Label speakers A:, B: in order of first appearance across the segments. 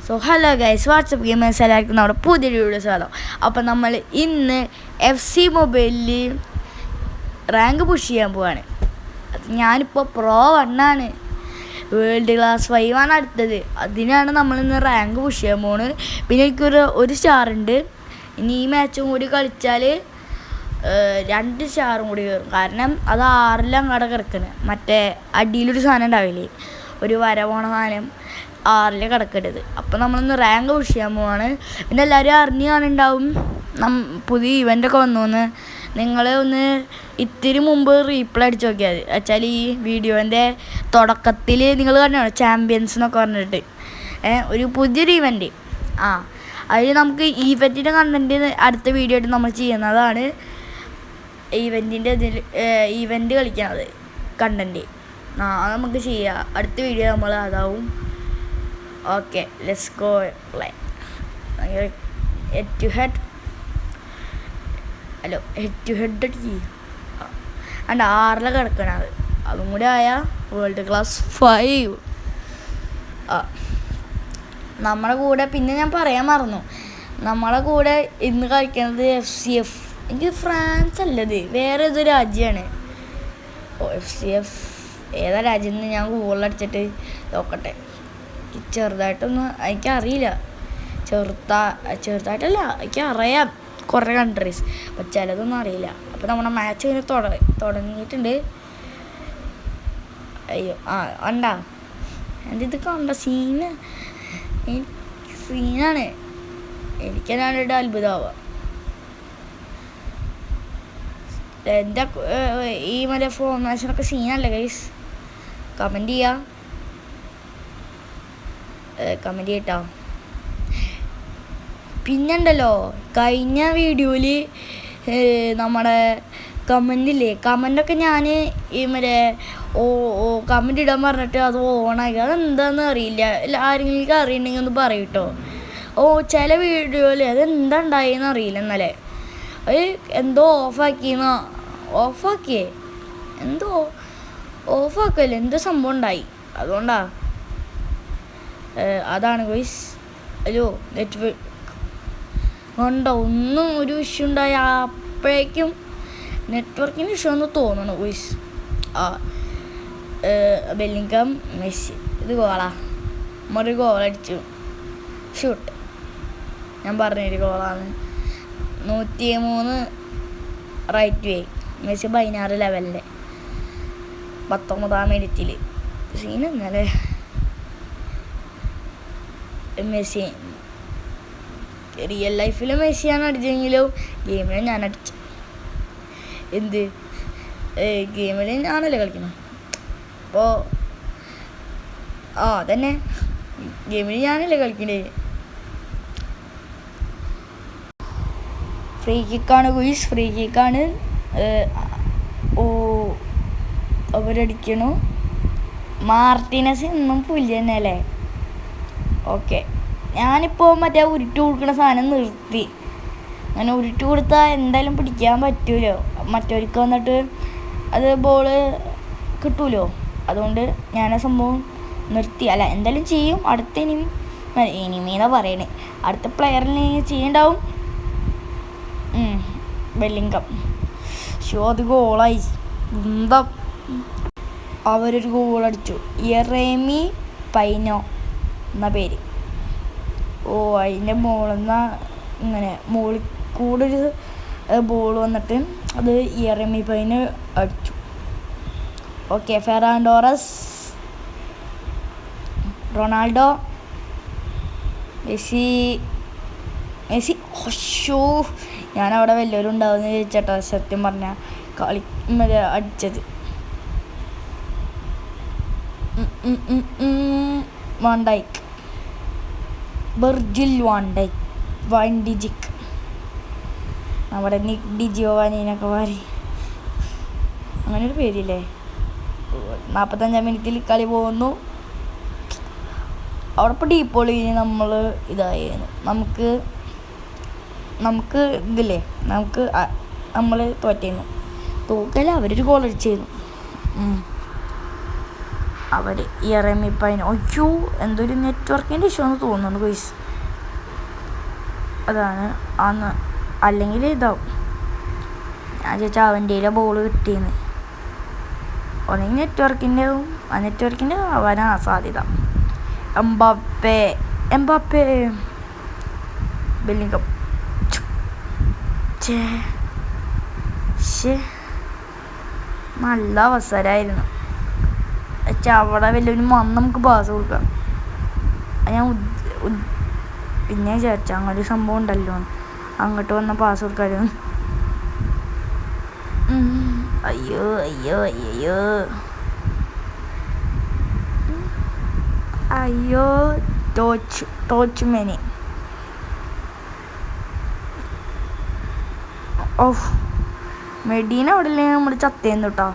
A: So hello guys, WhatsApp gamers എല്ലാവർക്കും നമ്മുടെ പുതിയൊരു വീഡിയോ സ്വാഗതം. അപ്പം നമ്മൾ ഇന്ന് FC മൊബൈലിൽ റാങ്ക് പുഷ് ചെയ്യാൻ പോവാണ്. ഞാനിപ്പോൾ Pro 1 ആണ്, വേൾഡ് ക്ലാസ് 5 ആണ് അടുത്തത്. അതിനാണ് നമ്മളിന്ന് റാങ്ക് പുഷ് ചെയ്യാൻ പോകുന്നത്. പിന്നെ എനിക്കൊരു സ്റ്റാർ ഉണ്ട്. ഇനി ഈ മാച്ചും കൂടി കളിച്ചാൽ 2 സ്റ്റാറും കൂടി കയറും. കാരണം അത് 6 അങ്ങോട്ട് കിടക്കണേ. മറ്റേ അടിയിലൊരു സാധനം ഉണ്ടാവില്ലേ, ഒരു വര പോണ സാധനം 6 കിടക്കരുത്. അപ്പം നമ്മളിന്ന് റാങ്ക് പുഷ് ചെയ്യാൻ പോവാണ്. പിന്നെ എല്ലാവരും അറിഞ്ഞ് കാണുന്നുണ്ടാവും പുതിയ ഇവൻ്റൊക്കെ വന്നു. നിങ്ങൾ ഒന്ന് ഇത്തിരി മുമ്പ് റീപ്ലൈ അടിച്ച് നോക്കിയാൽ മതി. വെച്ചാൽ ഈ വീഡിയോൻ്റെ തുടക്കത്തിൽ നിങ്ങൾ കണ്ടാണ് ചാമ്പ്യൻസ് എന്നൊക്കെ പറഞ്ഞിട്ട് ഒരു പുതിയൊരു ഇവൻ്റ്. അതിൽ നമുക്ക് ഈവൻറ്റിൻ്റെ കണ്ടൻറ്റ് അടുത്ത വീഡിയോ ആയിട്ട് നമ്മൾ ചെയ്യുന്നതാണ്. ഈവൻറ്റിൻ്റെ ഈവൻറ്റ് കളിക്കുന്നത് കണ്ടൻറ്റ് അത് നമുക്ക് ചെയ്യാം. അടുത്ത വീഡിയോ നമ്മൾ അതാവും. Okay, let's go play. Head to head അടിക്കുക. അണ്ട് 6 കിടക്കണത്. അതും കൂടി ആയാൽ വേൾഡ് ക്ലാസ് 5. നമ്മുടെ കൂടെ പിന്നെ ഞാൻ പറയാൻ മറന്നു, നമ്മളെ കൂടെ ഇന്ന് കളിക്കുന്നത് FCF. എനിക്ക് ഫ്രാൻസ് അല്ലത്, വേറെ ഏതോ രാജ്യമാണ്. FCF ഏതാ രാജ്യം എന്ന് ഞാൻ ഗൂഗിളിലടിച്ചിട്ട് നോക്കട്ടെ. ചെറുതായിട്ടൊന്നും എനിക്കറിയില്ല. ചെറുതായിട്ടല്ല, എനിക്കറിയാം കുറേ കൺട്രീസ്, അപ്പോൾ ചിലതൊന്നും അറിയില്ല. അപ്പോൾ നമ്മുടെ മാച്ച് ഇങ്ങനെ തുടങ്ങിയിട്ടുണ്ട്. അയ്യോ ഉണ്ടാ എൻ്റെ ഇത് കണ്ട സീനാണ്. എനിക്കെന്നാണ്ട് അത്ഭുതമാവുക. എൻ്റെ ഈ മറ്റേ ഫോർമേഷനൊക്കെ സീനല്ലേ ഗൈസ്? കമൻറ്റ് ചെയ്യട്ടോ. പിന്നുണ്ടല്ലോ, കഴിഞ്ഞ വീഡിയോയിൽ നമ്മുടെ കമൻ്റൊക്കെ ഞാൻ ഈ മറ്റേ കമൻ്റ് ഇടാൻ പറഞ്ഞിട്ട് അത് ഓണാക്കി. അതെന്താണെന്ന് അറിയില്ല. ആരെങ്കിലും അറിയണമെങ്കിൽ ഒന്ന് പറയൂട്ടോ. ചില വീഡിയോയിൽ അതെന്താ ഉണ്ടായെന്ന് അറിയില്ല. ഇന്നലെ അത് എന്തോ ഓഫാക്കിയേ എന്തോ ഓഫാക്കല്ലേ, എന്തോ സംഭവം ഉണ്ടായി. അതാണ് ഗോയ്സ്. അയ്യോ, നെറ്റ്വർക്ക് ഉണ്ടോ, ഒന്നും ഒരു ഇഷ്യൂ ഉണ്ടായി. അപ്പോഴേക്കും നെറ്റ്വർക്കിന് ഇഷ്യൂ എന്ന് തോന്നണം ഗോയ്സ്. ബെല്ലിംഗം മെസ്സി ഇത് ഗോളാ. നമ്മളൊരു ഗോളടിച്ചു. ഷൂട്ട്, ഞാൻ പറഞ്ഞൊരു ഗോളാണ്. 103 റൈറ്റ് വേ. മെസ്സി 16 ലെവലിൻ്റെ 19ാം മിനിറ്റിൽ. സീനല്ലേ മെസ്സി. റിയൽ ലൈഫിൽ മെസ്സിയാണ് അടിച്ചെങ്കിലും ഗെയിമിൽ ഞാൻ അടിച്ചു. ഗെയിമിൽ ഞാനല്ലേ കളിക്കണം. അപ്പോൾ അതന്നെ, ഗെയിമിൽ ഞാനല്ലേ കളിക്കണ്ടേ. ഫ്രീ കിക്കാണ് ഗുയിസ്, ഫ്രീ കിക്കാണ്. അവരടിക്കണു. മാർട്ടിനസ് ഇന്നും പുല്ല് തന്നെ അല്ലേ? ഓക്കെ, ഞാനിപ്പോൾ മറ്റേ ഉരുട്ട് കൊടുക്കുന്ന സാധനം നിർത്തി. അങ്ങനെ ഉരുട്ട് കൊടുത്താൽ എന്തായാലും പിടിക്കാൻ പറ്റുമല്ലോ, മറ്റവർക്ക് വന്നിട്ട് അത് ബോള് കിട്ടുമല്ലോ. അതുകൊണ്ട് ഞാൻ ആ സംഭവം നിർത്തി. അല്ല, എന്തായാലും ചെയ്യും. അടുത്ത ഇനിമീന്നാ പറയണേ, അടുത്ത പ്ലെയറിന് ചെയ്യണ്ടാവും. ബെല്ലിംഗം. അത് ഗോളായി. എന്താ അവരൊരു ഗോളടിച്ചു. യെറേമി പൈനോ എന്ന പേര്. അതിൻ്റെ മോളെന്നാ ഇങ്ങനെ മുകളിൽ കൂടെ ഒരു ബോൾ വന്നിട്ട് അത് യെറേമി പൈന് അടിച്ചു. Okay, Ferran Torres, Ronaldo, Messi. ഓ, ഞാനവിടെ വല്ലവരും ഉണ്ടാവുമെന്ന് ചോദിച്ചേട്ടാ സത്യം പറഞ്ഞാൽ അടിച്ചത്. വാൻഡൈക്ക്, വെർജിൽ വാൻഡിജിക്, നമ്മുടെ നിക് ഡിജിയോവാനിനൊക്കെ വാരി അങ്ങനൊരു പേരില്ലേ. 45ാം മിനിറ്റിൽ കളി പോകുന്നു. അവിടെ ഇപ്പോൾ ഡീപ്പോളി നമ്മൾ ഇതായിരുന്നു. നമുക്ക് ഇതില്ലേ, നമ്മൾ തോറ്റേന്നു. തോക്കല്ല, അവരൊരു ഗോൾ അടിച്ചിരുന്നു. അവർ ഇറമിപ്പതിന് അയ്യോ എന്തൊരു നെറ്റ്വർക്കിൻ്റെ ഇഷ്യൂ എന്ന് തോന്നുന്നു ഗൈസ്. അതാണ് അന്ന്, അല്ലെങ്കിൽ ഇതാവും. ഞാൻ ചോദിച്ചാൽ അവൻ്റെ ബോൾ കിട്ടിയെന്ന്. ഒന്നെങ്കിൽ നെറ്റ്വർക്കിൻ്റെ ആവും, ആ നെറ്റ്വർക്കിൻ്റെ ആവാനാ സാധ്യത. എംബാപ്പേ ബെല്ലിംഗം നല്ല അവസരമായിരുന്നു. അവിടെ വലിയൊരു നമുക്ക് പാസ് കൊടുക്കാം. ഞാൻ പിന്നെ വിചാരിച്ചു അങ്ങനെ ഒരു സംഭവം ഉണ്ടല്ലോ, അങ്ങോട്ട് വന്ന പാസ് കൊടുക്കാമായിരുന്നു. അയ്യോ അയ്യോ അയ്യോ അയ്യോ തോച്ചു മെനി. ഓഹ് മെഡീന അവിടെ ഇല്ലെങ്കിൽ നമ്മൾ ചത്തേന്ന് കേട്ടോ.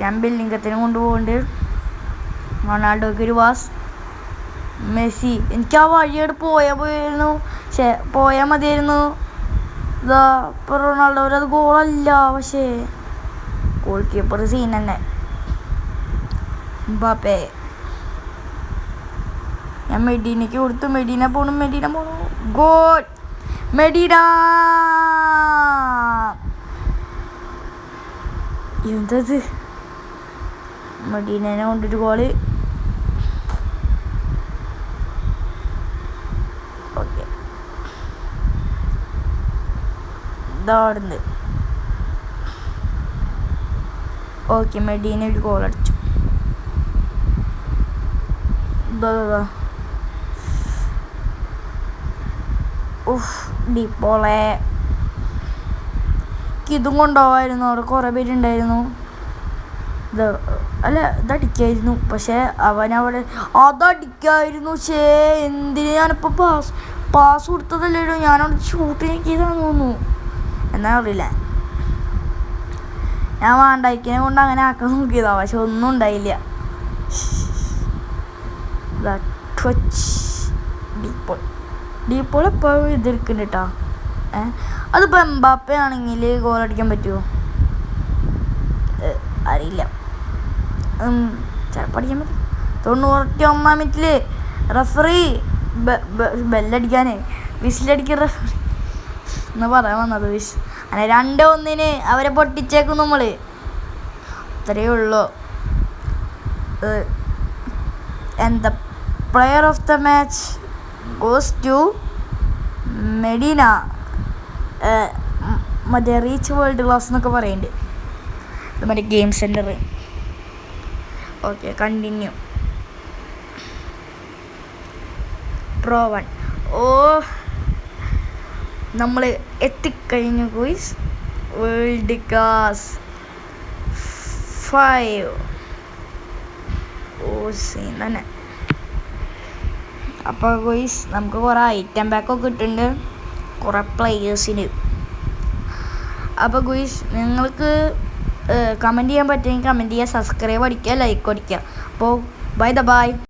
A: ഞാൻ ബെല്ലിംഗത്തിന് കൊണ്ടുപോകുന്നുണ്ട്. റൊണാൾഡോക്ക് ഒരു പാസ്. മെസ്സി എനിക്ക് ആ വഴിയോട് പോയാൽ മതിയായിരുന്നു. ഇതാ ഇപ്പോൾ റൊണാൾഡോ അത് ഗോളല്ല, പക്ഷേ ഗോൾ കീപ്പർ സീൻ തന്നെ. എംബാപ്പേ ഞാൻ മെഡീനയ്ക്ക് കൊടുത്തു. മെഡീന പോണു ഗോൾ. മെഡീന എന്തത്, മെഡീനെ കൊണ്ടൊരു ഗോള്. ഓക്കെ ഇതാടുന്നത്. ഓക്കെ മെഡീന ഒരു ഗോൾ അടിച്ചു. ഡിപ്പോളെ ഇതും കൊണ്ടുപോകായിരുന്നു. അവിടെ കുറേ പേരുണ്ടായിരുന്നു. ഇതടിക്കായിരുന്നു, പക്ഷെ അവനവിടെ അതടിക്കായിരുന്നു. എന്തിന് ഞാനിപ്പോൾ പാസ് കൊടുത്തതല്ലോ, ഞാനവിടെ ഷൂട്ട് നോക്കിയതാന്ന് തോന്നുന്നു. എന്നാ അറിയില്ല, ഞാൻ വാണ്ടായിക്കിനെ കൊണ്ട് അങ്ങനെ ആക്കാൻ നോക്കിയതാ, പക്ഷെ ഒന്നും ഉണ്ടായില്ല. ഡീപ്പോൾ എപ്പോഴും ഇതെടുക്കുന്നുണ്ട് കേട്ടോ. അതിപ്പോൾ എംബാപ്പെ ആണെങ്കിൽ ഗോൾ അടിക്കാൻ പറ്റുമോ അറിയില്ല. ചിലപ്പോൾ അടിക്കാൻ പറ്റും. 91 മിനിറ്റിൽ റഫറി ബെല്ലടിക്കാനേ വിസിലടിക്കാൻ റഫറി എന്ന് പറയാൻ വന്നത്. അങ്ങനെ 2-1 അവരെ പൊട്ടിച്ചേക്കും നമ്മൾ. അത്രയേ ഉള്ളൂ. എന്താ player of the match goes to Medina. മറ്റേ റീച്ച് വേൾഡ് ക്ലാസ് എന്നൊക്കെ പറയുന്നുണ്ട്. ഇത് മറ്റേ game centre. Okay continue. Pro 1. നമ്മൾ എത്തിക്കഴിഞ്ഞു ഗോയ്സ്. വേൾഡ് ക്ലാസ് 5 സീൻ തന്നെ. അപ്പോൾ ഗോയ്സ് നമുക്ക് കുറേ ഐറ്റം പാക്കൊക്കെ കിട്ടുന്നുണ്ട്, കുറേ പ്ലേയേഴ്സിന്. അപ്പോൾ ഗോയ്സ് നിങ്ങൾക്ക് കമൻറ്റ് ചെയ്യാൻ പറ്റുമെങ്കിൽ കമൻറ്റ് ചെയ്യുക, സബ്സ്ക്രൈബ് അടിക്കുക, ലൈക്ക് അടിക്കുക. അപ്പോൾ ബൈ.